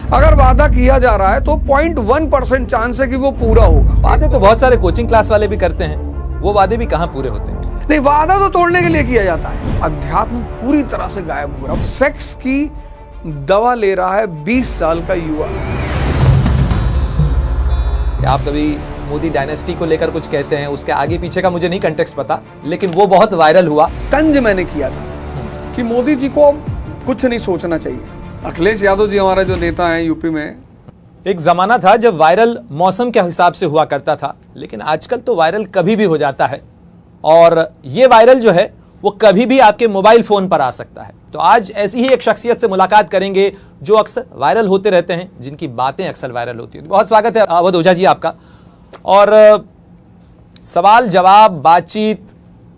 अगर वादा किया जा रहा है तो 0.1% चांस है कि वो पूरा होगा। वादे तो बहुत सारे कोचिंग क्लास वाले भी करते हैं, वो वादे भी कहाँ पूरे होते हैं। नहीं, वादा तो तोड़ने के लिए किया जाता है। अध्यात्म पूरी तरह से गायब हो रहा। सेक्स की दवा ले रहा है 20 साल का युवा। आप कभी मोदी डायनेस्टी को लेकर कुछ कहते हैं, उसके आगे पीछे का मुझे नहीं कंटेक्स्ट पता, लेकिन वो बहुत वायरल हुआ। तंज मैंने किया था कि मोदी जी को अब कुछ नहीं सोचना चाहिए। अखिलेश यादव जी हमारे जो नेता हैं यूपी में, एक जमाना था जब वायरल मौसम के हिसाब से हुआ करता था, लेकिन आजकल तो वायरल कभी भी हो जाता है, और ये वायरल जो है वो कभी भी आपके मोबाइल फोन पर आ सकता है। तो आज ऐसी ही एक शख्सियत से मुलाकात करेंगे जो अक्सर वायरल होते रहते हैं, जिनकी बातें अक्सर वायरल होती हैं। बहुत स्वागत है अवध ओझा जी आपका। और सवाल जवाब बातचीत,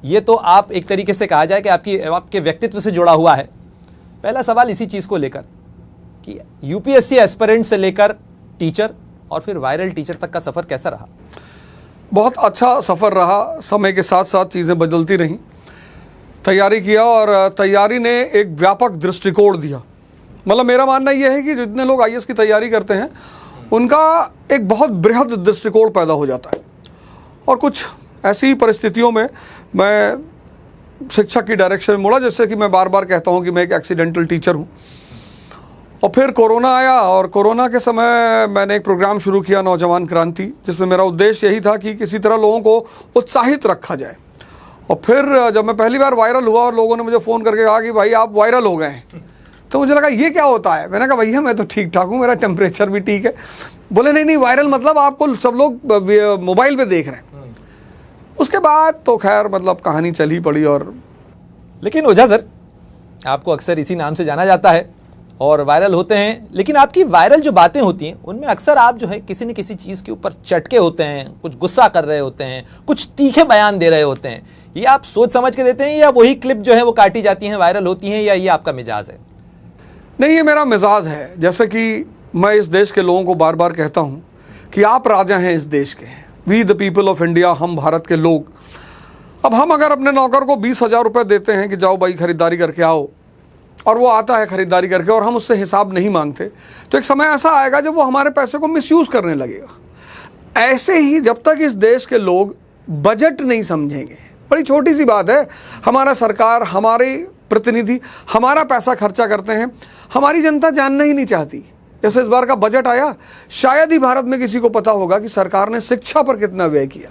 ये तो आप एक तरीके से कहा जाए कि आपके व्यक्तित्व से जुड़ा हुआ है। पहला सवाल इसी चीज को लेकर कि यूपीएससी एस्पिरेंट से लेकर टीचर और फिर वायरल टीचर तक का सफर कैसा रहा? बहुत अच्छा सफर रहा। समय के साथ साथ चीज़ें बदलती रहीं। तैयारी किया और तैयारी ने एक व्यापक दृष्टिकोण दिया। मतलब मेरा मानना यह है कि जितने लोग आईएएस की तैयारी करते हैं उनका एक बहुत बृहद दृष्टिकोण पैदा हो जाता है। और कुछ ऐसी परिस्थितियों में मैं शिक्षा की डायरेक्शन में मुड़ा, जैसे कि मैं बार बार कहता हूं कि मैं एक एक्सीडेंटल टीचर हूं। और फिर कोरोना आया, और कोरोना के समय मैंने एक प्रोग्राम शुरू किया, नौजवान क्रांति, जिसमें मेरा उद्देश्य यही था कि किसी तरह लोगों को उत्साहित रखा जाए। और फिर जब मैं पहली बार वायरल हुआ और लोगों ने मुझे फ़ोन करके कहा कि भाई आप वायरल हो गए हैं, तो मुझे लगा ये क्या होता है। मैंने कहा भैया मैं तो ठीक ठाक हूँ, मेरा टेम्परेचर भी ठीक है। बोले नहीं वायरल मतलब आपको सब लोग मोबाइल पे देख रहे हैं। उसके बाद तो खैर मतलब कहानी चली पड़ी। और लेकिन ओझा सर, आपको अक्सर इसी नाम से जाना जाता है और वायरल होते हैं, लेकिन आपकी वायरल जो बातें होती हैं उनमें अक्सर आप जो है किसी न किसी चीज़ के ऊपर चटके होते हैं, कुछ गुस्सा कर रहे होते हैं, कुछ तीखे बयान दे रहे होते हैं। ये आप सोच समझ के देते हैं या वही क्लिप जो है वो काटी जाती हैं, वायरल होती हैं, या ये आपका मिजाज है? नहीं, ये मेरा मिजाज है। जैसे कि मैं इस देश के लोगों को बार बार कहता हूँ कि आप राजा हैं इस देश के, we the people of India, हम भारत के लोग। अब हम अगर अपने नौकर को 20,000 रुपये देते हैं कि जाओ भाई खरीदारी करके आओ, और वो आता है खरीदारी करके और हम उससे हिसाब नहीं मांगते, तो एक समय ऐसा आएगा जब वो हमारे पैसे को मिसयूज़ करने लगेगा। ऐसे ही जब तक इस देश के लोग बजट नहीं समझेंगे, बड़ी छोटी सी बात है, हमारा सरकार, हमारे प्रतिनिधि हमारा पैसा खर्चा करते हैं, हमारी जनता जानना ही नहीं चाहती। जैसे इस बार का बजट आया, शायद ही भारत में किसी को पता होगा कि सरकार ने शिक्षा पर कितना व्यय किया,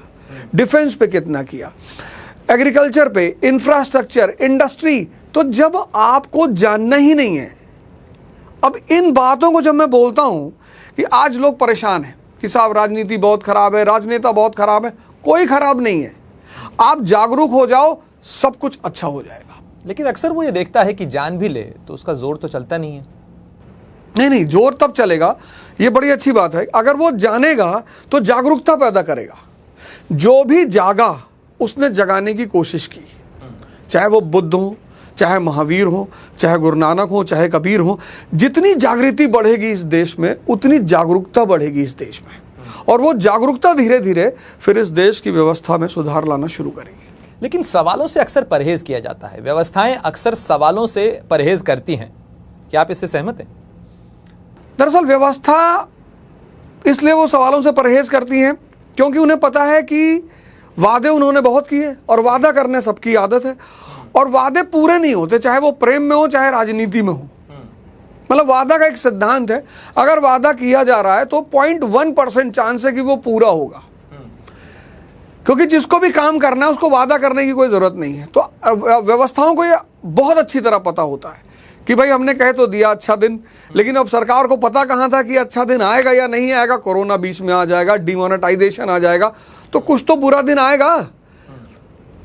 डिफेंस पे कितना किया, एग्रीकल्चर पे, इंफ्रास्ट्रक्चर, इंडस्ट्री। तो जब आपको जानना ही नहीं है, अब इन बातों को जब मैं बोलता हूं कि आज लोग परेशान हैं कि साहब राजनीति बहुत खराब है, राजनेता बहुत खराब है, कोई खराब नहीं है। आप जागरूक हो जाओ, सब कुछ अच्छा हो जाएगा। लेकिन अक्सर वो ये देखता है कि जान भी ले तो उसका जोर तो चलता नहीं है। नहीं, जोर तब चलेगा, ये बड़ी अच्छी बात है। अगर वो जानेगा तो जागरूकता पैदा करेगा। जो भी जागा उसने जगाने की कोशिश की, चाहे वो बुद्ध हो, चाहे महावीर हो, चाहे गुरु नानक हो, चाहे कबीर हो। जितनी जागृति बढ़ेगी इस देश में, उतनी जागरूकता बढ़ेगी इस देश में, और वो जागरूकता धीरे धीरे फिर इस देश की व्यवस्था में सुधार लाना शुरू करेगी। लेकिन सवालों से अक्सर परहेज किया जाता है, व्यवस्थाएं अक्सर सवालों से परहेज करती हैं, क्या आप इससे सहमत हैं? दरअसल व्यवस्था इसलिए वो सवालों से परहेज करती हैं क्योंकि उन्हें पता है कि वादे उन्होंने बहुत किए, और वादा करने सबकी आदत है, और वादे पूरे नहीं होते, चाहे वो प्रेम में हो चाहे राजनीति में हो। मतलब वादा का एक सिद्धांत है, अगर वादा किया जा रहा है तो 0.1% चांस है कि वो पूरा होगा। क्योंकि जिसको भी काम करना है उसको वादा करने की कोई जरूरत नहीं है। तो व्यवस्थाओं को ये बहुत अच्छी तरह पता होता है कि भाई हमने कह तो दिया अच्छा दिन, लेकिन अब सरकार को पता कहाँ था कि अच्छा दिन आएगा या नहीं आएगा। कोरोना बीच में आ जाएगा, डिमोनेटाइजेशन आ जाएगा, तो कुछ तो बुरा दिन आएगा।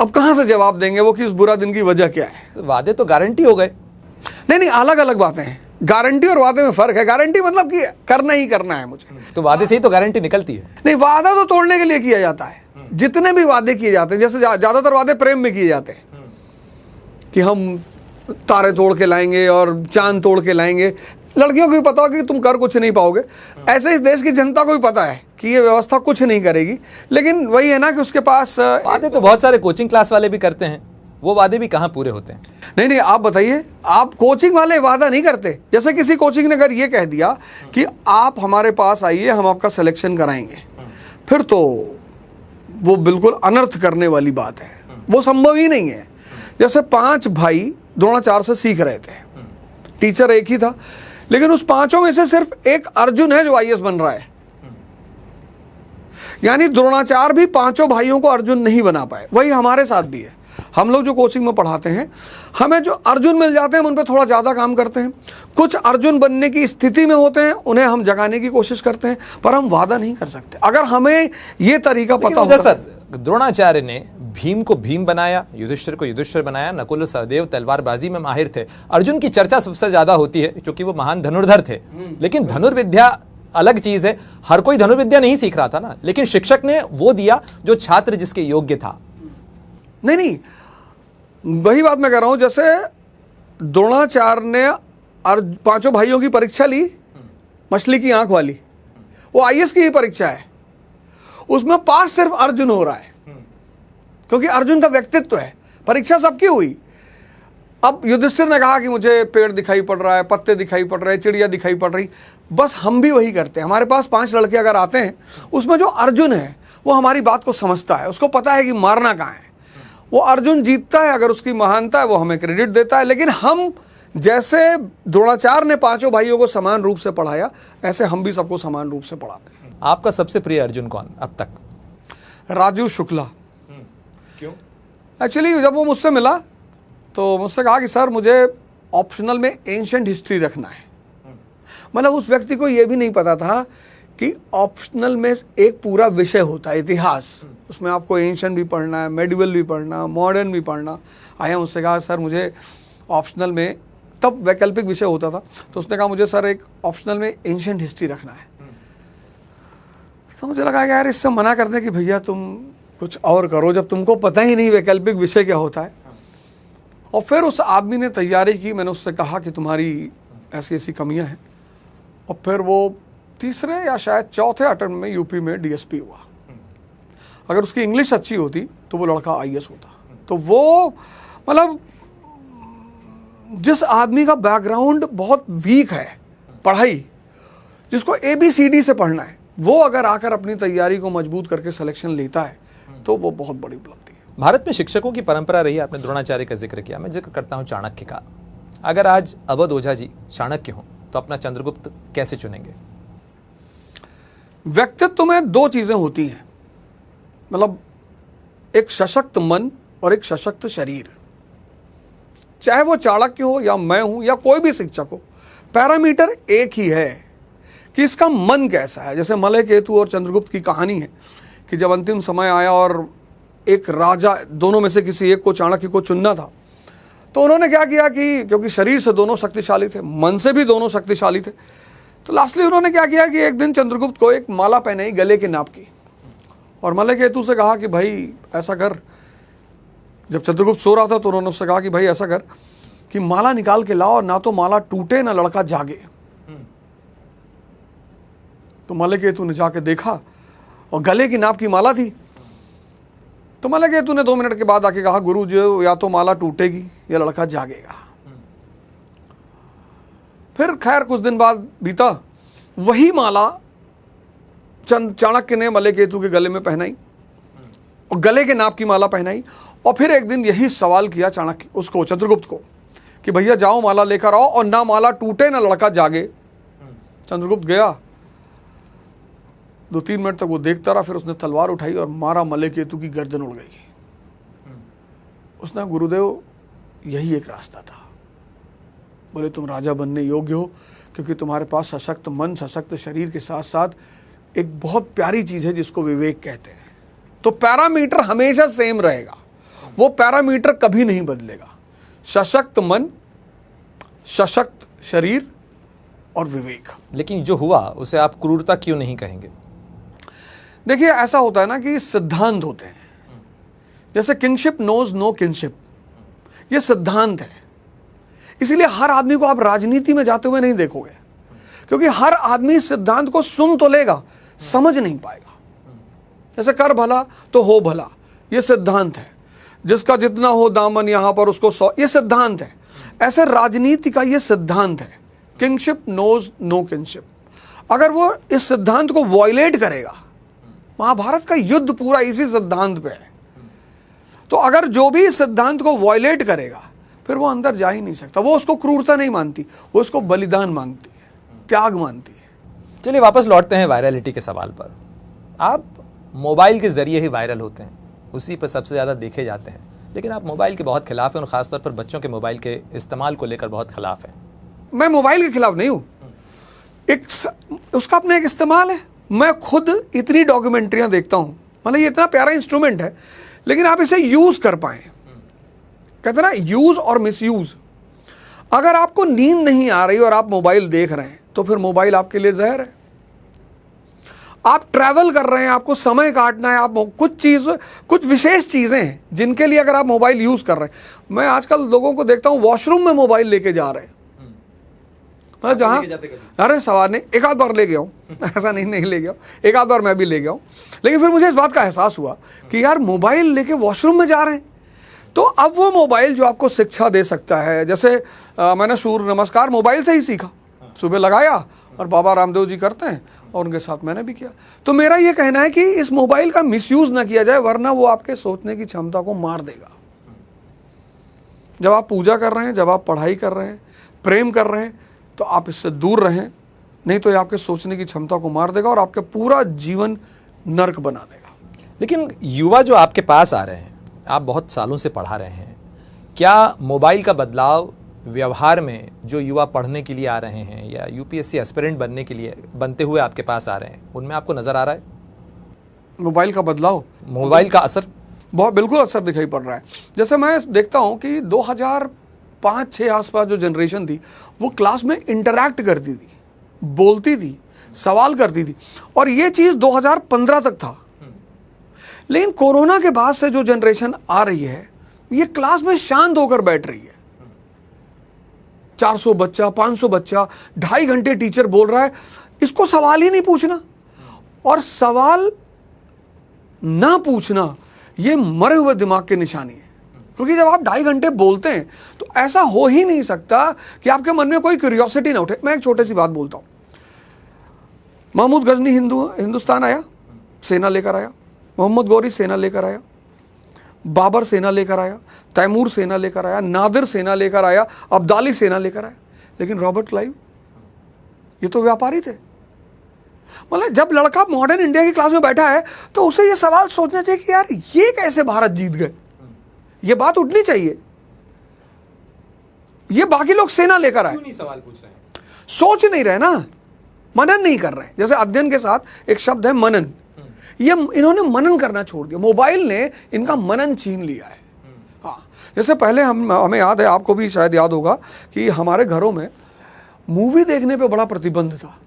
अब कहाँ से जवाब देंगे वो कि उस बुरा दिन की वजह क्या है। वादे तो गारंटी हो गए। नहीं, अलग अलग बातें हैं। गारंटी और वादे में फर्क है। गारंटी मतलब कि करना ही करना है मुझे, तो वादे से ही तो गारंटी निकलती है। नहीं, वादा तो तोड़ने के लिए किया जाता है। जितने भी वादे किए जाते हैं, जैसे ज्यादातर वादे प्रेम में किए जाते हैं कि हम तारे तोड़ के लाएंगे और चांद तोड़ के लाएंगे। लड़कियों को भी पता हो कि तुम कर कुछ नहीं पाओगे। ऐसे इस देश की जनता को भी पता है कि ये व्यवस्था कुछ नहीं करेगी, लेकिन वही है ना कि उसके पास वादे तो बहुत सारे कोचिंग क्लास वाले भी करते हैं, वो वादे भी कहाँ पूरे होते हैं? नहीं नहीं, आप बताइए, आप कोचिंग वाले वादा नहीं करते। जैसे किसी कोचिंग ने अगर ये कह दिया कि आप हमारे पास आइए, हम आपका सिलेक्शन कराएंगे, फिर तो वो बिल्कुल अनर्थ करने वाली बात है, वो संभव ही नहीं है। जैसे 5 भाई द्रोणाचार्य से सीख रहे थे, टीचर एक ही था, लेकिन उस 5 में से सिर्फ एक अर्जुन है जो आईएएस बन रहा है। यानी द्रोणाचार्य भी 5 भाइयों को अर्जुन नहीं बना पाए। वही हमारे साथ भी है। हम लोग जो कोचिंग में पढ़ाते हैं, हमें जो अर्जुन मिल जाते हैं हम उन पर थोड़ा ज़्यादा काम करते हैं। कुछ अर्जुन बनने की स्थिति में होते हैं, उन्हें हम जगाने की कोशिश करते हैं, पर हम वादा नहीं कर सकते। अगर हमें ये तरीका पता होता। सर, द्रोणाचार्य ने भीम को भीम बनाया, युधिष्ठिर को युधिष्ठिर बनाया, नकुल और सहदेव तलवारबाजी में माहिर थे। अर्जुन की चर्चा सबसे ज्यादा होती है क्योंकि वो महान धनुर्धर थे, लेकिन धनुर्विद्या अलग चीज है। हर कोई धनुर्विद्या नहीं सीख रहा था ना, लेकिन शिक्षक ने वो दिया जो छात्र जिसके योग्य था। नहीं नहीं, वही बात मैं कह रहा हूं। जैसे द्रोणाचार्य ने 5 भाइयों की परीक्षा ली, मछली की आंख वाली, वो आईएएस की ही परीक्षा है, उसमें पास सिर्फ अर्जुन हो रहा है क्योंकि अर्जुन का व्यक्तित्व है। परीक्षा सबकी हुई। अब युधिष्ठिर ने कहा कि मुझे पेड़ दिखाई पड़ रहा है, पत्ते दिखाई पड़ रहे हैं, चिड़िया दिखाई पड़ रही। बस हम भी वही करते हैं। हमारे पास 5 लड़के अगर आते हैं, उसमें जो अर्जुन है वो हमारी बात को समझता है, उसको पता है कि मारना कहाँ है। वो अर्जुन जीतता है, अगर उसकी महानता है वो हमें क्रेडिट देता है। लेकिन हम, जैसे द्रोणाचार्य ने 5 भाइयों को समान रूप से पढ़ाया, ऐसे हम भी सबको समान रूप से पढ़ाते हैं। आपका सबसे प्रिय अर्जुन कौन अब तक? राजू शुक्ला। क्यों? एक्चुअली जब वो मुझसे मिला तो मुझसे कहा कि सर मुझे ऑप्शनल में एंशिएंट हिस्ट्री रखना है। मतलब उस व्यक्ति को ये भी नहीं पता था कि ऑप्शनल में एक पूरा विषय होता है, इतिहास। उसमें आपको एंशिएंट भी पढ़ना है, मेडिवल भी पढ़ना, मॉडर्न भी पढ़ना। आया मुझसे कहा सर मुझे ऑप्शनल में, तब वैकल्पिक विषय होता था, तो उसने कहा मुझे सर एक ऑप्शनल में एंशिएंट हिस्ट्री रखना है। तो मुझे लगा कि यार इससे मना करने कि भैया तुम कुछ और करो, जब तुमको पता ही नहीं वैकल्पिक विषय क्या होता है। और फिर उस आदमी ने तैयारी की, मैंने उससे कहा कि तुम्हारी ऐसी ऐसी कमियां हैं, और फिर वो तीसरे या शायद चौथे अटेम्प्ट में यूपी में डीएसपी हुआ। अगर उसकी इंग्लिश अच्छी होती तो वो लड़का आईएएस होता। तो वो, मतलब जिस आदमी का बैकग्राउंड बहुत वीक है पढ़ाई, जिसको ABCD से पढ़ना है, वो अगर आकर अपनी तैयारी को मजबूत करके सिलेक्शन लेता है तो वो बहुत बड़ी उपलब्धि है। भारत में शिक्षकों की परंपरा रही है, आपने द्रोणाचार्य का जिक्र किया, मैं जिक्र करता हूं चाणक्य का। अगर आज अवध ओझा जी चाणक्य हों तो अपना चंद्रगुप्त कैसे चुनेंगे? व्यक्तित्व में 2 चीजें होती हैं, मतलब एक सशक्त मन और एक सशक्त शरीर। चाहे वो चाणक्य हो या मैं हूं या कोई भी शिक्षक हो, पैरामीटर एक ही है कि इसका मन कैसा है। जैसे मलय केतु और चंद्रगुप्त की कहानी है कि जब अंतिम समय आया और एक राजा, दोनों में से किसी एक को, चाणक्य को चुनना था, तो उन्होंने क्या किया कि क्योंकि शरीर से दोनों शक्तिशाली थे, मन से भी दोनों शक्तिशाली थे, तो लास्टली उन्होंने क्या किया कि एक दिन चंद्रगुप्त को एक माला पहनाई गले के नाप की, और मलय केतु से कहा कि भाई ऐसा कर। जब चंद्रगुप्त सो रहा था तो उन्होंने उससे कहा कि भाई ऐसा कर कि माला निकाल के लाओ, ना तो माला टूटे ना लड़का जागे। तो मलय केतु ने जाके देखा और गले की नाप की माला थी। तो मलय केतु ने 2 मिनट के बाद आके कहा, गुरु जी या तो माला टूटेगी या लड़का जागेगा। फिर खैर कुछ दिन बाद बीता, वही माला चाणक्य ने मलय केतु के गले में पहनाई और गले के नाप की माला पहनाई। और फिर एक दिन यही सवाल किया चाणक्य उसको, चंद्रगुप्त को, कि भैया जाओ माला लेकर आओ और ना माला टूटे ना लड़का जागे। चंद्रगुप्त गया, 2-3 मिनट तक वो देखता रहा, फिर उसने तलवार उठाई और मारा, मलय केतु की गर्दन उड़ गई। उसने, गुरुदेव यही एक रास्ता था। बोले तुम राजा बनने योग्य हो क्योंकि तुम्हारे पास सशक्त मन, सशक्त शरीर के साथ साथ एक बहुत प्यारी चीज है जिसको विवेक कहते हैं। तो पैरामीटर हमेशा सेम रहेगा, वो पैरामीटर कभी नहीं बदलेगा। सशक्त मन, सशक्त शरीर और विवेक। लेकिन जो हुआ उसे आप क्रूरता क्यों नहीं कहेंगे? देखिए ऐसा होता है ना कि सिद्धांत होते हैं, जैसे किंगशिप नोज नो किंगशिप, ये सिद्धांत है। इसीलिए हर आदमी को आप राजनीति में जाते हुए नहीं देखोगे, क्योंकि हर आदमी सिद्धांत को सुन तो लेगा, समझ नहीं पाएगा। जैसे कर भला तो हो भला, ये सिद्धांत है। जिसका जितना हो दामन यहां पर उसको 100, ये सिद्धांत है। ऐसे राजनीति का ये सिद्धांत है, किंगशिप नोज नो किंगशिप। अगर वो इस सिद्धांत को वॉयलेट करेगा, महाभारत का युद्ध पूरा इसी सिद्धांत पे है, तो अगर जो भी इस सिद्धांत को वॉयलेट करेगा फिर वो अंदर जा ही नहीं सकता। वो उसको क्रूरता नहीं मानती, वो उसको बलिदान मानती है, त्याग मानती है। चलिए वापस लौटते हैं वायरलिटी के सवाल पर। आप मोबाइल के जरिए ही वायरल होते हैं, उसी पर सबसे ज़्यादा देखे जाते हैं, लेकिन आप मोबाइल के बहुत खिलाफ हैं और ख़ासतौर पर बच्चों के मोबाइल के इस्तेमाल को लेकर बहुत खिलाफ हैं। मैं मोबाइल के खिलाफ नहीं हूँ, उसका अपना एक इस्तेमाल है। मैं खुद इतनी डॉक्यूमेंट्रियाँ देखता हूँ, मतलब ये इतना प्यारा इंस्ट्रूमेंट है, लेकिन आप इसे यूज़ कर पाएँ। कहते ना यूज़ और मिसयूज़। अगर आपको नींद नहीं आ रही और आप मोबाइल देख रहे हैं तो फिर मोबाइल आपके लिए जहर है। आप ट्रैवल कर रहे हैं, आपको समय काटना है, आप कुछ विशेष चीज़ें हैं जिनके लिए अगर आप मोबाइल यूज़ कर रहे हैं। मैं आजकल लोगों को देखता हूँ वॉशरूम में मोबाइल लेके जा रहे हैं, मतलब जहाँ, अरे सवाल नहीं, एक आध बार ले गया हूँ ऐसा नहीं ले गया हूँ, एक आध बार मैं भी ले गया हूँ, लेकिन फिर मुझे इस बात का एहसास हुआ कि यार मोबाइल लेके वॉशरूम में जा रहे हैं। तो अब वो मोबाइल जो आपको शिक्षा दे सकता है, जैसे मैंने सूर्य नमस्कार मोबाइल से ही सीखा, सुबह लगाया और बाबा रामदेव जी करते हैं और उनके साथ मैंने भी किया। तो मेरा ये कहना है कि इस मोबाइल का मिसयूज़ ना किया जाए, वरना वो आपके सोचने की क्षमता को मार देगा। जब आप पूजा कर रहे हैं, जब आप पढ़ाई कर रहे हैं, प्रेम कर रहे हैं, तो आप इससे दूर रहें, नहीं तो ये आपके सोचने की क्षमता को मार देगा और आपका पूरा जीवन नर्क बना देगा। लेकिन युवा जो आपके पास आ रहे हैं, आप बहुत सालों से पढ़ा रहे हैं, क्या मोबाइल का बदलाव व्यवहार में जो युवा पढ़ने के लिए आ रहे हैं या यूपीएससी एस्पिरेंट बनने के लिए बनते हुए आपके पास आ रहे हैं, उनमें आपको नज़र आ रहा है मोबाइल का बदलाव, मोबाइल का असर? बहुत बिल्कुल असर दिखाई पड़ रहा है। जैसे मैं देखता हूँ कि 2005-6 आसपास जो जनरेशन थी वो क्लास में इंटरैक्ट करती थी, बोलती थी, सवाल करती थी, और ये चीज़ 2015 तक था। लेकिन कोरोना के बाद से जो जनरेशन आ रही है, ये क्लास में शांत होकर बैठ रही है। 400 बच्चा, 500 बच्चा, 2.5 घंटे टीचर बोल रहा है, इसको सवाल ही नहीं पूछना। और सवाल ना पूछना ये मरे हुए दिमाग की निशानी है, क्योंकि जब आप 2.5 घंटे बोलते हैं तो ऐसा हो ही नहीं सकता कि आपके मन में कोई क्यूरियोसिटी ना उठे। मैं एक छोटी सी बात बोलता हूँ। महमूद गजनी हिंदुस्तान आया, सेना लेकर आया, मोहम्मद गौरी सेना लेकर आया, बाबर सेना लेकर आया, तैमूर सेना लेकर आया, नादिर सेना लेकर आया, अब्दाली सेना लेकर आया, लेकिन रॉबर्ट क्लाइव ये तो व्यापारी थे। मतलब जब लड़का मॉडर्न इंडिया की क्लास में बैठा है तो उसे ये सवाल सोचना चाहिए कि यार ये कैसे भारत जीत गए, ये बात उठनी चाहिए। ये बाकी लोग सेना लेकर आए, क्यों नहीं सवाल पूछ रहे हैं? सोच नहीं रहे ना, मनन नहीं कर रहे हैं। जैसे अध्ययन के साथ एक शब्द है मनन, ये इन्होंने मनन करना छोड़ दिया, मोबाइल ने इनका मनन छीन लिया है। हाँ, जैसे पहले हमें याद है, आपको भी शायद याद होगा कि हमारे घरों में मूवी देखने पे बड़ा प्रतिबंध था।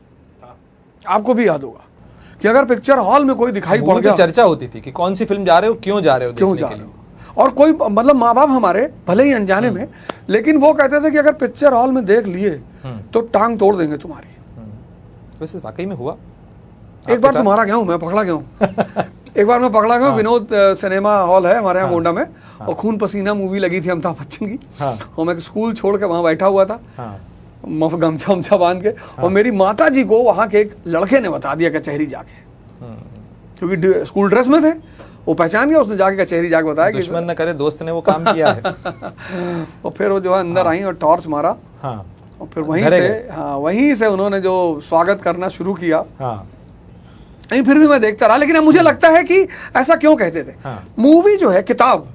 आपको भी याद होगा कि अगर पिक्चर हॉल में कोई दिखाई पड़ गया, चर्चा होती थी कि कौन सी फिल्म जा रहे हो, क्यों जा रहे हो, क्यों जा रहे हो। और कोई मतलब माँ बाप हमारे भले ही अनजाने में, लेकिन वो कहते थे कि अगर पिक्चर हॉल में देख लिए तो टांग तोड़ देंगे तुम्हारी। वैसे वाकई में हुआ? एक बार तुम्हारा गया हूँ, मैं पकड़ा गया हूँ एक बार मैं पकड़ा गया हूँ। विनोद सिनेमा हॉल है हमारे यहाँ गोंडा में, और खून पसीना मूवी लगी थी अमिताभ बच्चन की, और मैं स्कूल छोड़ के वहाँ बैठा हुआ था, गमछा उमछा बांध के, और मेरी माता जी को वहाँ के एक लड़के ने बता दिया कचहरी जाके, क्योंकि स्कूल ड्रेस में थे, वो पहचान गया, उसने जाके कचहरी जाके बताया कि दुश्मन न करे दोस्त ने वो काम किया है। और फिर वो जो है अंदर आई और टॉर्च मारा, और फिर वहीं से उन्होंने जो स्वागत करना शुरू किया। नहीं, फिर भी मैं देखता रहा, लेकिन अब मुझे लगता है कि ऐसा क्यों कहते थे। मूवी जो है, किताब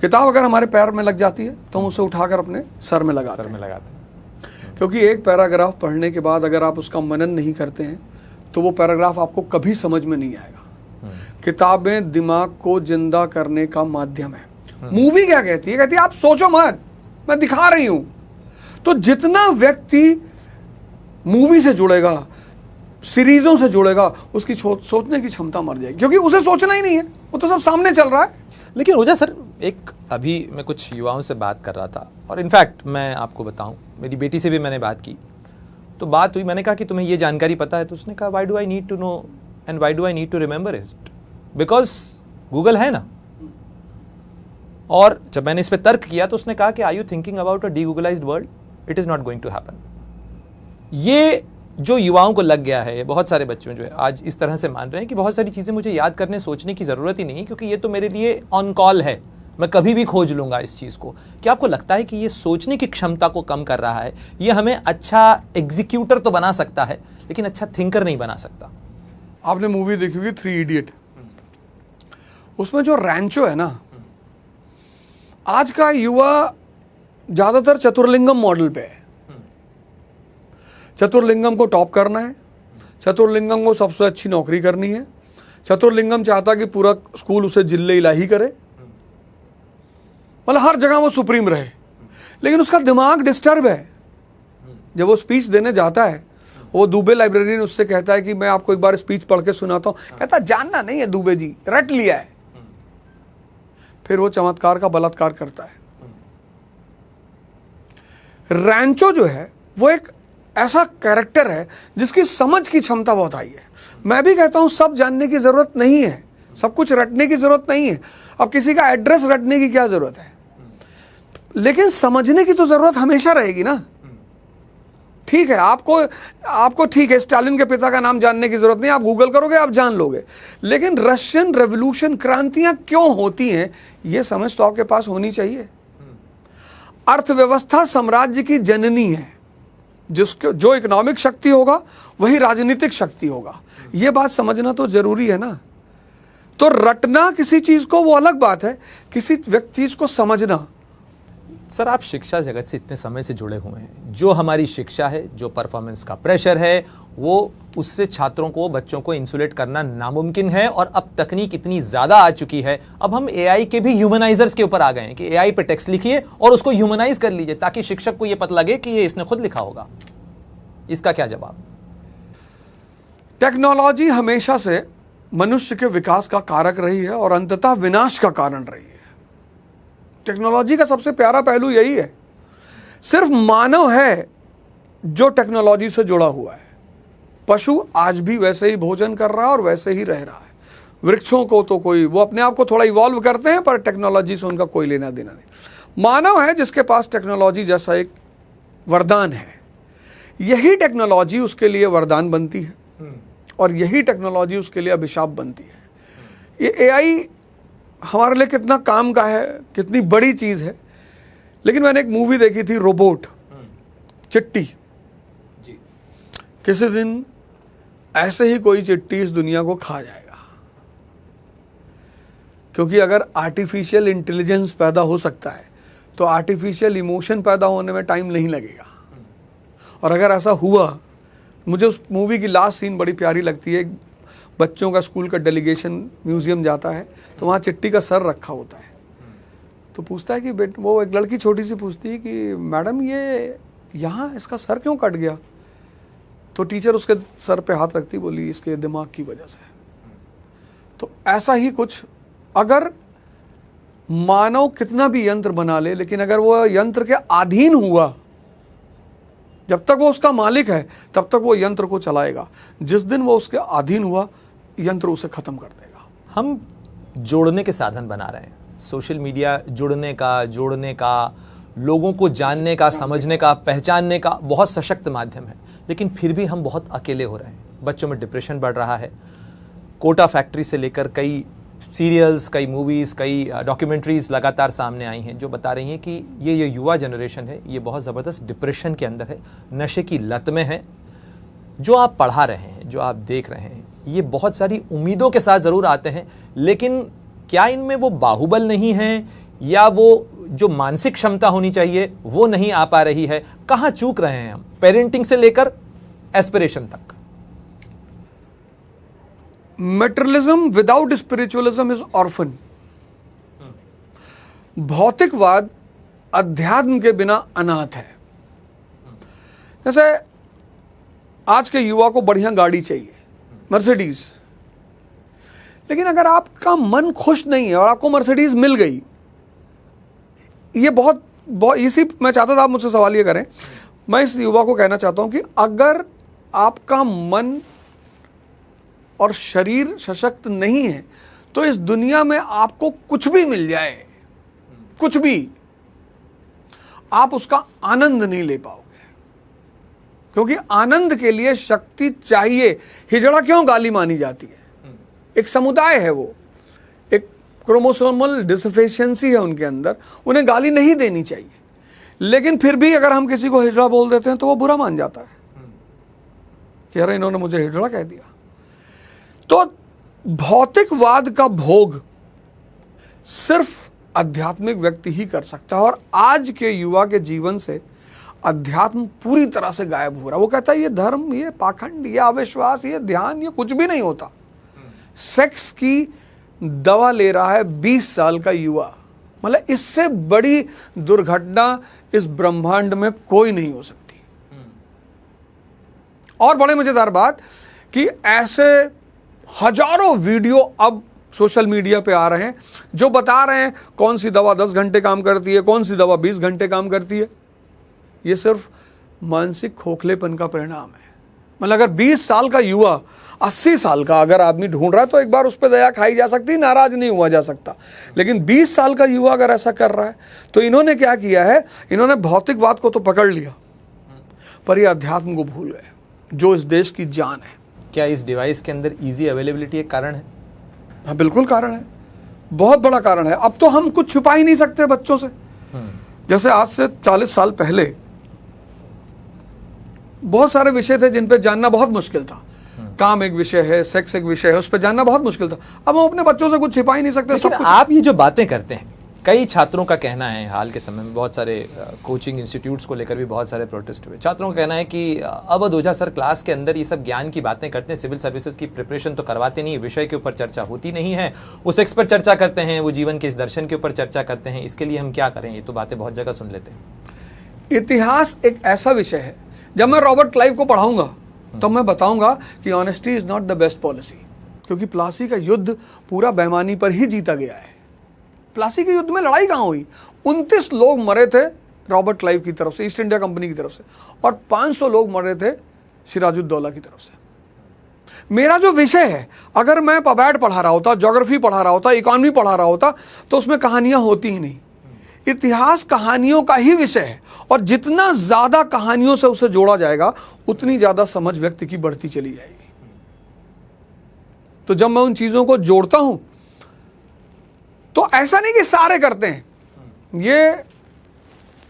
अगर हमारे पैर में लग जाती है तो हम उसे उठाकर अपने सर में लगाते हैं। क्योंकि एक पैराग्राफ पढ़ने के बाद अगर आप उसका मनन नहीं करते हैं तो वो पैराग्राफ आपको कभी समझ में नहीं आएगा। किताबें दिमाग को जिंदा करने का माध्यम है। मूवी क्या कहती है? कहती है आप सोचो मत, मैं दिखा रही हूं। तो जितना व्यक्ति मूवी से जुड़ेगा, सीरीजों से जुड़ेगा, उसकी सोचने की क्षमता मर जाएगी, क्योंकि उसे सोचना ही नहीं है, वो तो सब सामने चल रहा है। लेकिन ओझा सर, एक अभी मैं कुछ युवाओं से बात कर रहा था, और इनफैक्ट मैं आपको बताऊं, मेरी बेटी से भी मैंने बात की, तो बात हुई, मैंने कहा कि तुम्हें ये जानकारी पता है? तो उसने कहा why do I need to know and why do I need to remember it, because Google है ना। और जब मैंने इस पे तर्क किया तो उसने कहा कि are you thinking about a degooglized world, it is not going to happen. ये जो युवाओं को लग गया है, बहुत सारे बच्चों जो है आज इस तरह से मान रहे हैं कि बहुत सारी चीजें मुझे याद करने सोचने की जरूरत ही नहीं, क्योंकि ये तो मेरे लिए ऑन कॉल है, मैं कभी भी खोज लूंगा इस चीज को। क्या आपको लगता है कि ये सोचने की क्षमता को कम कर रहा है? ये हमें अच्छा एग्जीक्यूटर तो बना सकता है लेकिन अच्छा थिंकर नहीं बना सकता। आपने मूवी देखी होगी 3 इडियट, उसमें जो रैंचो है ना, आज का युवा ज्यादातर चतुर्लिंगम मॉडल पे है। चतुर्लिंगम को टॉप करना है, चतुर्लिंगम को सबसे अच्छी नौकरी करनी है, चतुर्लिंगम चाहता कि पूरा स्कूल उसे जिल्ले इलाही करे, मतलब हर जगह वो सुप्रीम रहे। लेकिन उसका दिमाग डिस्टर्ब है। जब वो स्पीच देने जाता है, वो दुबे लाइब्रेरियन उससे कहता है कि मैं आपको एक बार स्पीच पढ़ के सुनाता हूं। कहता जानना नहीं है दुबे जी, रट लिया है। फिर वो चमत्कार का बलात्कार करता है। रैंचो जो है वो एक ऐसा कैरेक्टर है जिसकी समझ की क्षमता बहुत हाई है। मैं भी कहता हूं सब जानने की जरूरत नहीं है, सब कुछ रटने की जरूरत नहीं है। अब किसी का एड्रेस रटने की क्या जरूरत है, लेकिन समझने की तो जरूरत हमेशा रहेगी ना। ठीक है, आपको ठीक है स्टालिन के पिता का नाम जानने की जरूरत नहीं, आप गूगल करोगे आप जान लोगे। लेकिन रशियन रेवोल्यूशन, क्रांतियां क्यों होती हैं, यह समझ तो आपके पास होनी चाहिए। अर्थव्यवस्था साम्राज्य की जननी है, जो इकोनॉमिक शक्ति होगा वही राजनीतिक शक्ति होगा। यह बात समझना तो जरूरी है ना। तो रटना किसी चीज को वो अलग बात है, किसी चीज को समझना। सर, आप शिक्षा जगत से इतने समय से जुड़े हुए हैं, जो हमारी शिक्षा है, जो परफॉर्मेंस का प्रेशर है, वो उससे छात्रों को, बच्चों को इंसुलेट करना नामुमकिन है। और अब तकनीक इतनी ज्यादा आ चुकी है, अब हम एआई के भी ह्यूमनाइजर्स के ऊपर आ गए हैं कि एआई पे टेक्स्ट लिखिए और उसको ह्यूमनाइज कर लीजिए ताकि शिक्षक को यह पता लगे कि ये इसने खुद लिखा होगा। इसका क्या जवाब? टेक्नोलॉजी हमेशा से मनुष्य के विकास का कारक रही है और अंततः विनाश का कारण रही है। टेक्नोलॉजी का सबसे प्यारा पहलू यही है, सिर्फ मानव है जो टेक्नोलॉजी से जुड़ा हुआ है। पशु आज भी वैसे ही भोजन कर रहा है और वैसे ही रह रहा है। वृक्षों को तो कोई, वो अपने आप को थोड़ा इवॉल्व करते हैं पर टेक्नोलॉजी से उनका कोई लेना देना नहीं। मानव है जिसके पास टेक्नोलॉजी जैसा एक वरदान है। यही टेक्नोलॉजी उसके लिए वरदान बनती है और यही टेक्नोलॉजी उसके लिए अभिशाप बनती है। ये एआई हमारे लिए कितना काम का है, कितनी बड़ी चीज है। लेकिन मैंने एक मूवी देखी थी, रोबोट, चिट्टी जी। किसी दिन ऐसे ही कोई चिट्टी इस दुनिया को खा जाएगा, क्योंकि अगर आर्टिफिशियल इंटेलिजेंस पैदा हो सकता है तो आर्टिफिशियल इमोशन पैदा होने में टाइम नहीं लगेगा। और अगर ऐसा हुआ, मुझे उस मूवी की लास्ट सीन बड़ी प्यारी लगती है। बच्चों का स्कूल का डेलीगेशन म्यूजियम जाता है तो वहाँ चिट्टी का सर रखा होता है। तो पूछता है कि वो एक लड़की छोटी सी पूछती है कि मैडम ये यहाँ इसका सर क्यों कट गया? तो टीचर उसके सर पे हाथ रखती, बोली इसके दिमाग की वजह से। तो ऐसा ही कुछ, अगर मानव कितना भी यंत्र बना ले, लेकिन अगर वो यंत्र के अधीन हुआ, जब तक वो उसका मालिक है तब तक वो यंत्र को चलाएगा। जिस दिन वो उसके अधीन हुआ, यंत्र उसे खत्म कर देगा। हम जोड़ने के साधन बना रहे हैं। सोशल मीडिया जोड़ने का, लोगों को जानने का, समझने का, पहचानने का बहुत सशक्त माध्यम है। लेकिन फिर भी हम बहुत अकेले हो रहे हैं। बच्चों में डिप्रेशन बढ़ रहा है। कोटा फैक्ट्री से लेकर कई सीरियल्स, कई मूवीज़, कई डॉक्यूमेंट्रीज़ लगातार सामने आई हैं जो बता रही हैं कि ये युवा जनरेशन है, ये बहुत ज़बरदस्त डिप्रेशन के अंदर है, नशे की लत में है। जो आप पढ़ा रहे हैं, जो आप देख रहे हैं, ये बहुत सारी उम्मीदों के साथ ज़रूर आते हैं, लेकिन क्या इनमें वो बाहुबल नहीं है या वो जो मानसिक क्षमता होनी चाहिए वो नहीं आ पा रही है? कहाँ चूक रहे हैं हम, पेरेंटिंग से लेकर एस्पिरेशन तक? Materialism without spiritualism is orphan. भौतिकवाद अध्यात्म के बिना अनाथ है। जैसे आज के युवा को बढ़िया गाड़ी चाहिए, मर्सिडीज, लेकिन अगर आपका मन खुश नहीं है और आपको मर्सिडीज मिल गई, ये बहुत इसी मैं चाहता था आप मुझसे सवाल ये करें। मैं इस युवा को कहना चाहता हूं कि अगर आपका मन और शरीर सशक्त नहीं है तो इस दुनिया में आपको कुछ भी मिल जाए, कुछ भी, आप उसका आनंद नहीं ले पाओगे, क्योंकि आनंद के लिए शक्ति चाहिए। हिजड़ा क्यों गाली मानी जाती है? एक समुदाय है, वो एक क्रोमोसोमल डिसफिशिएंसी है उनके अंदर, उन्हें गाली नहीं देनी चाहिए। लेकिन फिर भी अगर हम किसी को हिजड़ा बोल देते हैं तो वो बुरा मान जाता है कि अरे इन्होंने मुझे हिजड़ा कह दिया। तो भौतिकवाद का भोग सिर्फ आध्यात्मिक व्यक्ति ही कर सकता है, और आज के युवा के जीवन से अध्यात्म पूरी तरह से गायब हो रहा है। वो कहता है ये धर्म, ये पाखंड, ये अविश्वास, ये ध्यान, ये कुछ भी नहीं होता। सेक्स की दवा ले रहा है 20 साल का युवा, मतलब इससे बड़ी दुर्घटना इस ब्रह्मांड में कोई नहीं हो सकती। और बड़े मजेदार बात कि ऐसे हजारों वीडियो अब सोशल मीडिया पे आ रहे हैं जो बता रहे हैं कौन सी दवा 10 घंटे काम करती है, कौन सी दवा 20 घंटे काम करती है। ये सिर्फ मानसिक खोखलेपन का परिणाम है। मतलब अगर 20 साल का युवा 80 साल का अगर आदमी ढूंढ रहा है तो एक बार उस पर दया खाई जा सकती, नाराज नहीं हुआ जा सकता। लेकिन 20 साल का युवा अगर ऐसा कर रहा है तो इन्होंने क्या किया है, इन्होंने भौतिकवाद को तो पकड़ लिया पर ये अध्यात्म को भूल गए, जो इस देश की जान है। क्या इस डिवाइस के अंदर इजी अवेलेबिलिटी एक कारण है? हाँ बिल्कुल कारण है, बहुत बड़ा कारण है। अब तो हम कुछ छुपा ही नहीं सकते बच्चों से। जैसे आज से 40 साल पहले बहुत सारे विषय थे जिन पे जानना बहुत मुश्किल था। काम एक विषय है, सेक्स एक विषय है, उस पर जानना बहुत मुश्किल था। अब हम अपने बच्चों से कुछ छिपा ही नहीं सकते। सब कुछ आप ये जो बातें करते हैं, कई छात्रों का कहना है, हाल के समय में बहुत सारे कोचिंग इंस्टीट्यूट्स को लेकर भी बहुत सारे प्रोटेस्ट हुए। छात्रों का कहना है कि अवध ओझा सर क्लास के अंदर ये सब ज्ञान की बातें करते हैं, सिविल सर्विसेज की प्रिपरेशन तो करवाते नहीं, विषय के ऊपर चर्चा होती नहीं है, वो सेक्स पर चर्चा करते हैं, वो जीवन के इस दर्शन के ऊपर चर्चा करते हैं। इसके लिए हम क्या करें? ये तो बातें बहुत जगह सुन लेते हैं। इतिहास एक ऐसा विषय है, जब मैं रॉबर्ट क्लाइव को पढ़ाऊंगा तो मैं बताऊंगा कि honesty is not the best policy, क्योंकि प्लासी का युद्ध पूरा बेईमानी पर ही जीता गया है। प्लासी के युद्ध में लड़ाई कहाँ हुई? 29 लोग मरे थे रॉबर्ट क्लाइव की तरफ से, ईस्ट इंडिया कंपनी की तरफ से, और 500 लोग मरे थे सिराजुद्दौला की तरफ से। मेरा जो विषय है, अगर मैं पबैट पढ़ा रहा होता, ज्योग्राफी पढ़ा रहा होता, इकोनॉमी पढ़ा रहा होता, तो उसमें कहानियां होती ही नहीं। इतिहास कहानियों का ही विषय है, और जितना ज्यादा कहानियों से उसे जोड़ा जाएगा उतनी ज्यादा समझ व्यक्ति की बढ़ती चली जाएगी। तो जब मैं उन चीजों को जोड़ता हूं तो ऐसा नहीं कि सारे करते हैं। ये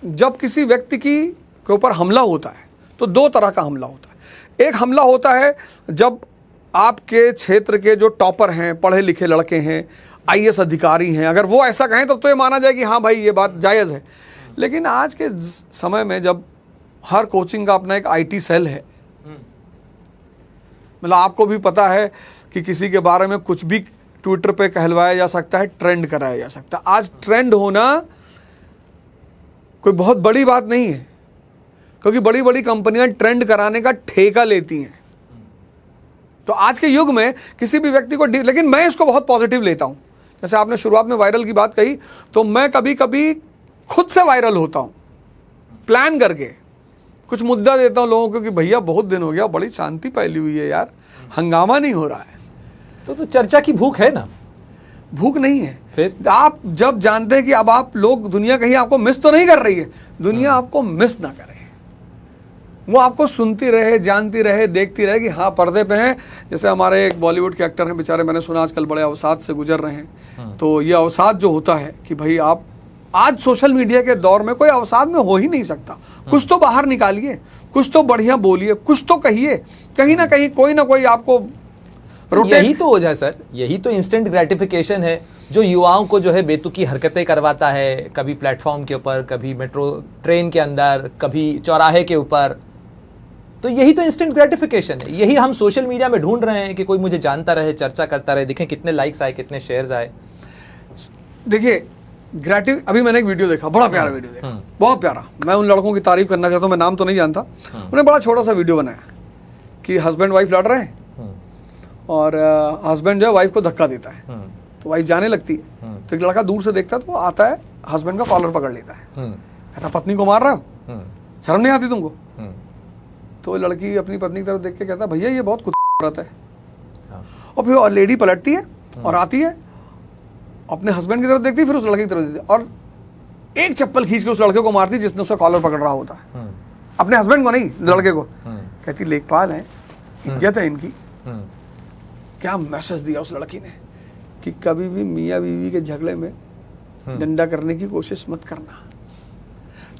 जब किसी व्यक्ति के ऊपर हमला होता है तो 2 तरह का हमला होता है। एक हमला होता है जब आपके क्षेत्र के जो टॉपर हैं, पढ़े लिखे लड़के हैं, आईएएस अधिकारी हैं, अगर वो ऐसा कहें तब तो ये माना जाए कि हाँ भाई ये बात जायज़ है। लेकिन आज के समय में जब हर कोचिंग का अपना एक आईटी सेल है, मतलब आपको भी पता है कि किसी के बारे में कुछ भी ट्विटर पे कहलवाया जा सकता है, ट्रेंड कराया जा सकता है। आज ट्रेंड होना कोई बहुत बड़ी बात नहीं है, क्योंकि बड़ी बड़ी कंपनियां ट्रेंड कराने का ठेका लेती हैं। तो आज के युग में किसी भी व्यक्ति को, लेकिन मैं इसको बहुत पॉजिटिव लेता हूं। जैसे आपने शुरुआत में वायरल की बात कही, तो मैं कभी कभी खुद से वायरल होता हूं, प्लान करके कुछ मुद्दा देता हूं लोगों को कि भैया बहुत दिन हो गया, बड़ी शांति फैली हुई है यार, हंगामा नहीं हो रहा है। तो चर्चा की भूख है ना? भूख नहीं है। फिर आप जब जानते हैं कि अब आप लोग, दुनिया कहीं आपको मिस तो नहीं कर रही है, दुनिया आपको मिस ना करे, वो आपको सुनती रहे, जानती रहे, देखती रहे कि हाँ पर्दे पे हैं। जैसे हमारे एक बॉलीवुड के एक्टर हैं बेचारे, मैंने सुना आजकल बड़े अवसाद से गुजर रहे हैं। तो ये अवसाद जो होता है कि भाई आप आज सोशल मीडिया के दौर में कोई अवसाद में हो ही नहीं सकता। कुछ तो बाहर निकालिए, कुछ तो बढ़िया बोलिए, कुछ तो कहिए, कहीं ना कहीं कोई ना कोई आपको यही तो हो जाए सर, यही तो इंस्टेंट ग्रेटिफिकेशन है जो युवाओं को जो है बेतुकी हरकतें करवाता है, कभी प्लेटफॉर्म के ऊपर, कभी मेट्रो ट्रेन के अंदर, कभी चौराहे के ऊपर। तो यही तो इंस्टेंट ग्रेटिफिकेशन है, यही हम सोशल मीडिया में ढूंढ रहे हैं कि कोई मुझे जानता रहे, चर्चा करता रहे, देखें कितने लाइक्स आए, कितने शेयर्स आए। देखिए अभी मैंने एक वीडियो देखा, बड़ा प्यारा वीडियो देखा, बहुत प्यारा। मैं उन लड़कों की तारीफ करना चाहता हूँ, मैं नाम तो नहीं जानता। उन्हें बड़ा छोटा सा वीडियो बनाया कि हस्बैंड वाइफ लड़ रहे हैं और हस्बैंड जो है वाइफ को धक्का देता है, तो वाइफ जाने लगती है। तो एक लड़का दूर से देखता है, तो वो आता है, हस्बैंड का कॉलर पकड़ लेता है, कहता पत्नी को मार रहा हो, शर्म नहीं आती तुमको? तो लड़की अपनी पत्नी की तरफ देख के कहता भैया ये बहुत कुत्ता औरत है। और फिर लेडी पलटती है और आती है, अपने हस्बैंड की तरफ देखती है, फिर उस लड़के की तरफ देखती है, और एक चप्पल खींच के उस लड़के को मारती जिसने उसका कॉलर पकड़ रहा होता है, अपने हस्बैंड को नहीं, लड़के को। कहती लेखपाल है, इज्जत है इनकी। क्या मैसेज दिया उस लड़की ने कि कभी भी मियाँ बीवी के झगड़े में डंडा करने की कोशिश मत करना।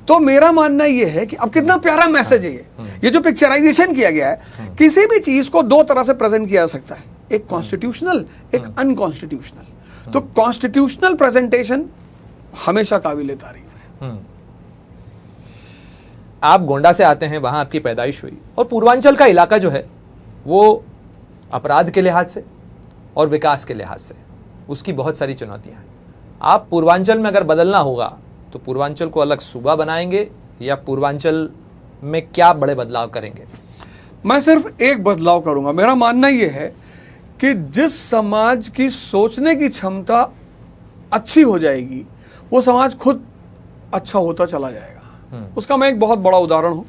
तो मेरा मानना यह है कि अब कितना प्यारा मैसेज है ये जो पिक्चराइजेशन किया गया है। किसी भी चीज को दो तरह से प्रेजेंट किया जा सकता है, एक कॉन्स्टिट्यूशनल, एक अनकॉन्स्टिट्यूशनल। तो कॉन्स्टिट्यूशनल प्रेजेंटेशन हमेशा काबिले तारीफ है। आप गोंडा से आते हैं, वहां आपकी पैदाइश हुई, और पूर्वांचल का इलाका जो है वो अपराध के लिहाज से और विकास के लिहाज से उसकी बहुत सारी चुनौतियां हैं। आप पूर्वांचल में अगर बदलना होगा तो पूर्वांचल को अलग सूबा बनाएंगे या पूर्वांचल में क्या बड़े बदलाव करेंगे? मैं सिर्फ एक बदलाव करूंगा। मेरा मानना यह है कि जिस समाज की सोचने की क्षमता अच्छी हो जाएगी वो समाज खुद अच्छा होता चला जाएगा। उसका मैं एक बहुत बड़ा उदाहरण हूं।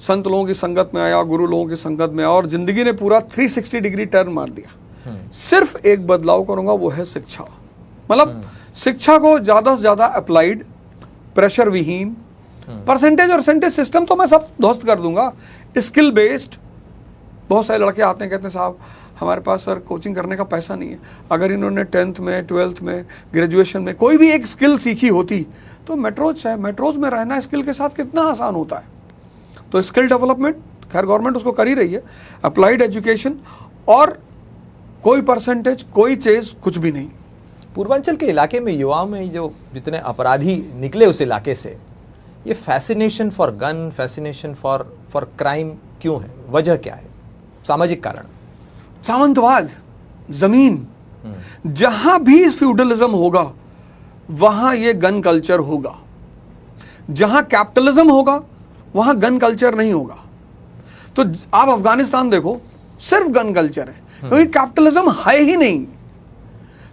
संत लोगों की संगत में आया, गुरु लोगों की संगत में आया और जिंदगी ने पूरा 360 डिग्री टर्न मार दिया। सिर्फ एक बदलाव करूंगा, वो है शिक्षा। मतलब शिक्षा को ज्यादा से ज्यादा अप्लाइड, प्रेशर विहीन, परसेंटेज और सेंटेज सिस्टम तो मैं सब ध्वस्त कर दूंगा, स्किल बेस्ड। बहुत सारे लड़के आते हैं, कहते हैं साहब हमारे पास सर कोचिंग करने का पैसा नहीं है। अगर इन्होंने 10th में, 12th में, ग्रेजुएशन में कोई भी एक स्किल सीखी होती तो मेट्रोज में रहना स्किल के साथ कितना आसान होता है। तो स्किल डेवलपमेंट खैर गवर्नमेंट उसको कर ही रही है, अप्लाइड एजुकेशन और कोई परसेंटेज, कोई चेज, कुछ भी नहीं। पूर्वांचल के इलाके में युवाओं में जो जितने अपराधी निकले उस इलाके से, ये fascination for gun, fascination for crime क्यों है? वजह क्या है? सामाजिक कारण? सामंतवाद, जमीन। जहां भी फ्यूडलिज्म होगा वहां ये गन कल्चर होगा। जहां कैपिटलिज्म होगा वहां गन कल्चर नहीं होगा। तो आप अफगानिस्तान देखो, सिर्फ गन कल्चर है क्योंकि कैपिटलिज्म है ही नहीं।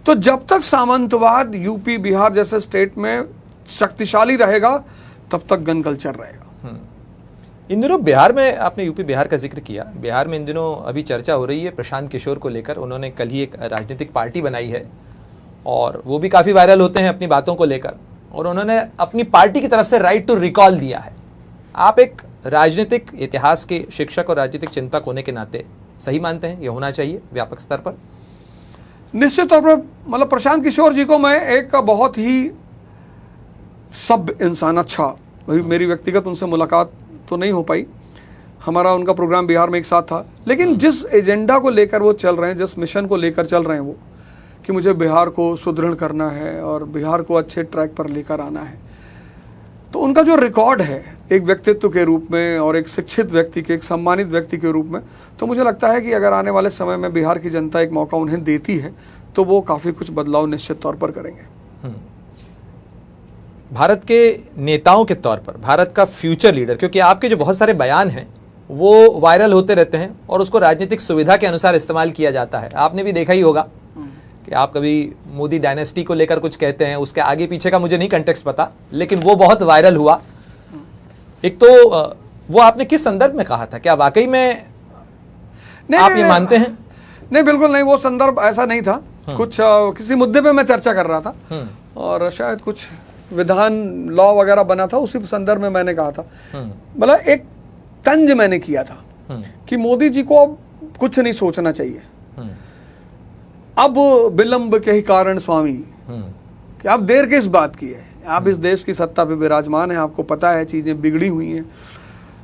तो जब तक सामंतवाद यूपी, बिहार जैसे स्टेट में शक्तिशाली रहेगा तब तक गन कल्चर रहेगा। इन दिनों बिहार में, आपने यूपी बिहार का जिक्र किया, बिहार में इन दिनों अभी चर्चा हो रही है प्रशांत किशोर को लेकर। उन्होंने कल ही एक राजनीतिक पार्टी बनाई है और वो भी काफ़ी वायरल होते हैं अपनी बातों को लेकर, और उन्होंने अपनी पार्टी की तरफ से राइट टू रिकॉल दिया है। आप एक राजनीतिक इतिहास के शिक्षक और राजनीतिक चिंतक होने के नाते सही मानते हैं ये होना चाहिए व्यापक स्तर पर? निश्चित तौर पर मतलब प्रशांत किशोर जी को मैं एक बहुत ही सभ्य इंसान, अच्छा, वही मेरी व्यक्तिगत उनसे मुलाकात तो नहीं हो पाई, हमारा उनका प्रोग्राम बिहार में एक साथ था, लेकिन जिस एजेंडा को लेकर वो चल रहे हैं, जिस मिशन को लेकर चल रहे हैं वो कि मुझे बिहार को सुदृढ़ करना है और बिहार को अच्छे ट्रैक पर लेकर आना है, तो उनका जो रिकॉर्ड है एक व्यक्तित्व के रूप में और एक शिक्षित व्यक्ति के, एक सम्मानित व्यक्ति के रूप में, तो मुझे लगता है कि अगर आने वाले समय में बिहार की जनता एक मौका उन्हें देती है तो वो काफ़ी कुछ बदलाव निश्चित तौर पर करेंगे। भारत के नेताओं के तौर पर, भारत का फ्यूचर लीडर, क्योंकि आपके जो बहुत सारे बयान हैं वो वायरल होते रहते हैं और उसको राजनीतिक सुविधा के अनुसार इस्तेमाल किया जाता है। आपने भी देखा ही होगा कि आप कभी मोदी डायनेस्टी को लेकर कुछ कहते हैं, उसके आगे पीछे का मुझे नहीं कंटेक्स्ट पता, लेकिन वो बहुत वायरल हुआ। एक तो वो आपने किस संदर्भ में कहा था? क्या वाकई में आप ये मानते हैं? नहीं, बिल्कुल नहीं, वो संदर्भ ऐसा नहीं था। कुछ किसी मुद्दे पे मैं चर्चा कर रहा था और शायद कुछ विधान लॉ वगैरह बना था, उसी संदर्भ में मैंने कहा था। मतलब एक तंज मैंने किया था कि मोदी जी को अब कुछ नहीं सोचना चाहिए, अब विलंब के ही कारण स्वामी, कि आप देर किस बात की है, आप इस देश की सत्ता पे विराजमान है, आपको पता है चीजें बिगड़ी हुई हैं,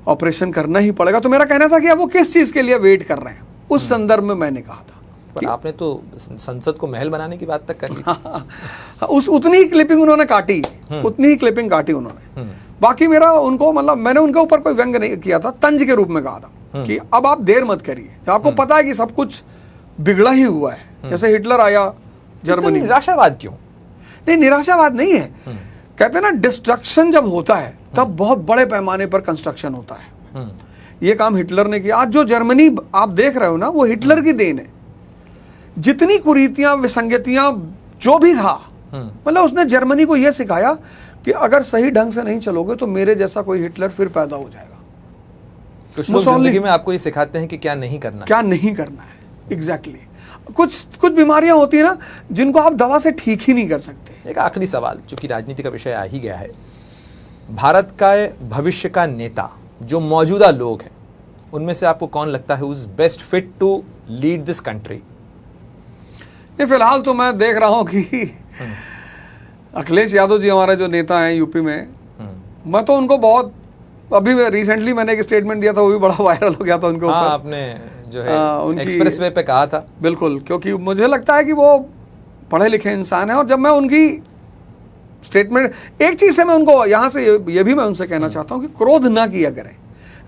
ऑपरेशन करना ही पड़ेगा। तो मेरा कहना था कि अब वो किस चीज के लिए वेट कर रहे हैं, उस संदर्भ में मैंने कहा था। पर आपने तो संसद को महल बनाने की बात तक कर ली। उस उतनी ही क्लिपिंग उन्होंने काटी, उतनी ही क्लिपिंग काटी उन्होंने। बाकी मेरा उनको मतलब मैंने उनके ऊपर कोई व्यंग नहीं किया था, तंज के रूप में कहा था कि अब आप देर मत करिए, आपको पता है कि सब कुछ बिगड़ा ही हुआ है। जैसे हिटलर आया जर्मनी, निराशावाद क्यों? नहीं, निराशावाद नहीं है। कहते हैं ना, डिस्ट्रक्शन जब होता है तब बहुत बड़े पैमाने पर कंस्ट्रक्शन होता है। ये काम हिटलर ने किया। आज जो जर्मनी आप देख रहे हो ना, वो हिटलर की देन है। जितनी कुरीतियां, विसंगतियां, जो भी था, मतलब उसने जर्मनी को यह सिखाया कि अगर सही ढंग से नहीं चलोगे तो मेरे जैसा कोई हिटलर फिर पैदा हो जाएगा। कुछ लोग जिंदगी में आपको ये सिखाते हैं कि क्या नहीं करना, क्या नहीं करना है। एग्जैक्टली कुछ बीमारियां होती है ना जिनको आप दवा से ठीक ही नहीं कर सकते। एक आखिरी सवाल, चूंकि राजनीति का विषय आ ही गया है, भारत का भविष्य का नेता जो मौजूदा लोग हैं उनमें से आपको कौन लगता है who's best fit to lead this country? नहीं, फिलहाल तो मैं देख रहा हूं कि अखिलेश यादव जी हमारे जो नेता हैं यूपी में, मैं तो उनको बहुत, अभी रिसेंटली मैंने एक स्टेटमेंट दिया था, वो भी बड़ा वायरल हो गया था उनके ऊपर। आपने जो है एक्सप्रेस वे पे कहा था। बिल्कुल, क्योंकि मुझे लगता है कि वो पढ़े लिखे इंसान है, और जब मैं उनकी स्टेटमेंट, एक चीज से मैं उनको यहाँ से ये भी मैं उनसे कहना चाहता हूँ कि क्रोध ना किया करें।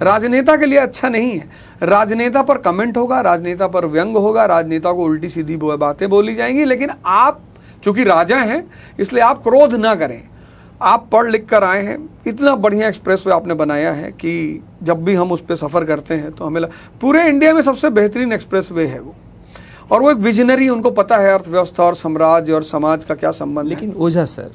राजनेता के लिए अच्छा नहीं है, राजनेता पर कमेंट होगा, राजनेता पर व्यंग होगा, राजनेता को उल्टी सीधी बातें बोली जाएंगी, लेकिन आप चूंकि राजा हैं इसलिए आप क्रोध ना करें। आप पढ़ लिख कर आए हैं, इतना बढ़िया एक्सप्रेसवे आपने बनाया है कि जब भी हम उस पर सफ़र करते हैं तो हमें पूरे इंडिया में सबसे बेहतरीन एक्सप्रेसवे है वो, और वो एक विजनरी, उनको पता है अर्थव्यवस्था और साम्राज्य और समाज का क्या संबंध। लेकिन ओझा सर,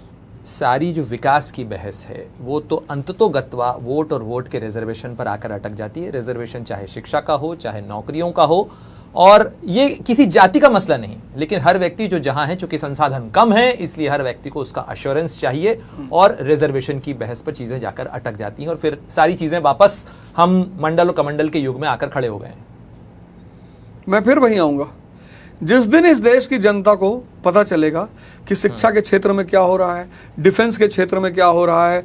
सारी जो विकास की बहस है वो तो अंततोगत्वा वोट और वोट के रिजर्वेशन पर आकर अटक जाती है। रिजर्वेशन चाहे शिक्षा का हो, चाहे नौकरियों का हो, और ये किसी जाति का मसला नहीं, लेकिन हर व्यक्ति जो जहां है, चूंकि संसाधन कम है इसलिए हर व्यक्ति को उसका अश्योरेंस चाहिए, और रिजर्वेशन की बहस पर चीजें जाकर अटक जाती हैं, और फिर सारी चीजें वापस हम मंडल और कमंडल के युग में आकर खड़े हो गए हैं। मैं फिर वहीं आऊंगा, जिस दिन इस देश की जनता को पता चलेगा कि शिक्षा के क्षेत्र में क्या हो रहा है, डिफेंस के क्षेत्र में क्या हो रहा है,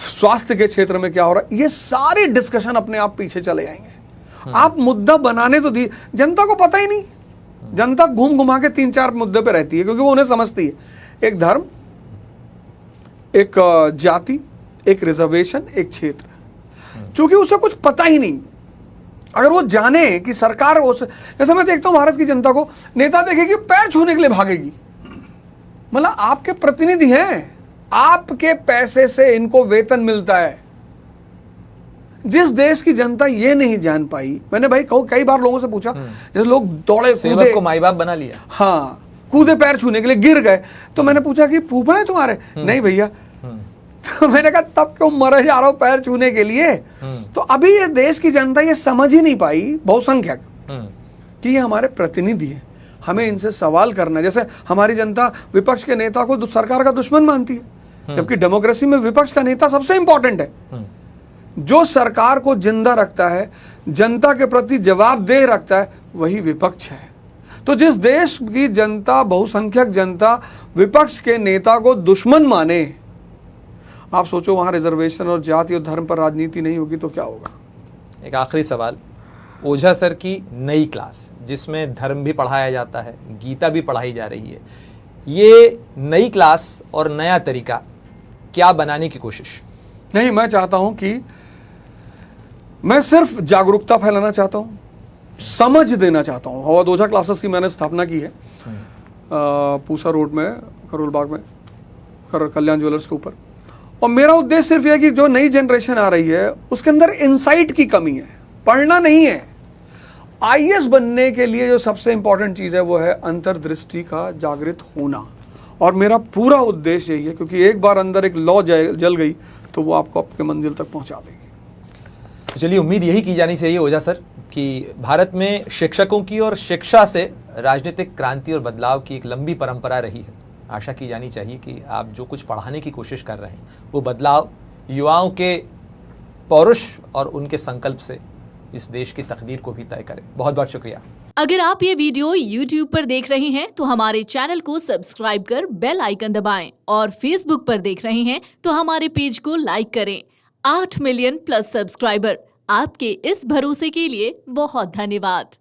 स्वास्थ्य के क्षेत्र में क्या हो रहा है, ये सारे डिस्कशन अपने आप पीछे चले जाएंगे। आप मुद्दा बनाने तो दी, जनता को पता ही नहीं, जनता घूम घुमा के 3-4 मुद्दे पे रहती है, क्योंकि वो उन्हें समझती है एक धर्म, एक जाति, एक रिजर्वेशन, एक क्षेत्र, चूंकि उसे कुछ पता ही नहीं। अगर वो जाने कि सरकार उस, जैसे मैं देखता हूं भारत की जनता को, नेता देखेगी पैर छूने के लिए भागेगी, मतलब आपके प्रतिनिधि हैं, आपके पैसे से इनको वेतन मिलता है। जिस देश की जनता ये नहीं जान पाई, मैंने भाई कई बार लोगों से पूछा, जैसे लोग दौड़े कूदे को माई बाप बना लिया, हाँ कूदे पैर छूने के लिए, गिर गए, तो मैंने पूछा कि फूफा है तुम्हारे? नहीं भैया। तो मैंने कहा तब क्यों मरे जा रहा हो पैर छूने के लिए? तो अभी ये देश की जनता ये समझ ही नहीं पाई, बहुसंख्यक, कि ये हमारे प्रतिनिधि हैं, हमें इनसे सवाल करना है। जैसे हमारी जनता विपक्ष के नेता को सरकार का दुश्मन मानती है, जबकि डेमोक्रेसी में विपक्ष का नेता सबसे इंपॉर्टेंट है, जो सरकार को जिंदा रखता है, जनता के प्रति जवाबदेह रखता है, वही विपक्ष है। तो जिस देश की जनता, बहुसंख्यक जनता, विपक्ष के नेता को दुश्मन माने, आप सोचो वहां रिजर्वेशन और जाति और धर्म पर राजनीति नहीं होगी तो क्या होगा। एक आखिरी सवाल, ओझा सर की नई क्लास जिसमें धर्म भी पढ़ाया जाता है, गीता भी पढ़ाई जा रही है, ये नई क्लास और नया तरीका क्या बनाने की कोशिश? नहीं, मैं चाहता हूं कि मैं सिर्फ जागरूकता फैलाना चाहता हूं, समझ देना चाहता हूं। और ओझा क्लासेस की मैंने स्थापना की है पूसा रोड में, करोल बाग में, कल्याण ज्वेलर्स के ऊपर, और मेरा उद्देश्य सिर्फ यह है कि जो नई जनरेशन आ रही है उसके अंदर इंसाइट की कमी है, पढ़ना नहीं है। आईएएस बनने के लिए जो सबसे इंपॉर्टेंट चीज़ है वो है अंतर्दृष्टि का जागृत होना, और मेरा पूरा उद्देश्य यही है, क्योंकि एक बार अंदर एक लौ जल गई तो वो आपको आपके मंजिल तक पहुंचा देगी। तो चलिए, उम्मीद यही की जानी चाहिए ओझा सर कि भारत में शिक्षकों की और शिक्षा से राजनीतिक क्रांति और बदलाव की एक लंबी परंपरा रही है। आशा की जानी चाहिए कि आप जो कुछ पढ़ाने की कोशिश कर रहे हैं वो बदलाव युवाओं के पौरुष और उनके संकल्प से इस देश की तकदीर को भी तय करें। बहुत बहुत शुक्रिया। अगर आप ये वीडियो YouTube पर देख रहे हैं तो हमारे चैनल को सब्सक्राइब कर बेल आइकन दबाएं, और Facebook पर देख रहे हैं तो हमारे पेज को लाइक करें। 8 मिलियन प्लस सब्सक्राइबर, आपके इस भरोसे के लिए बहुत धन्यवाद।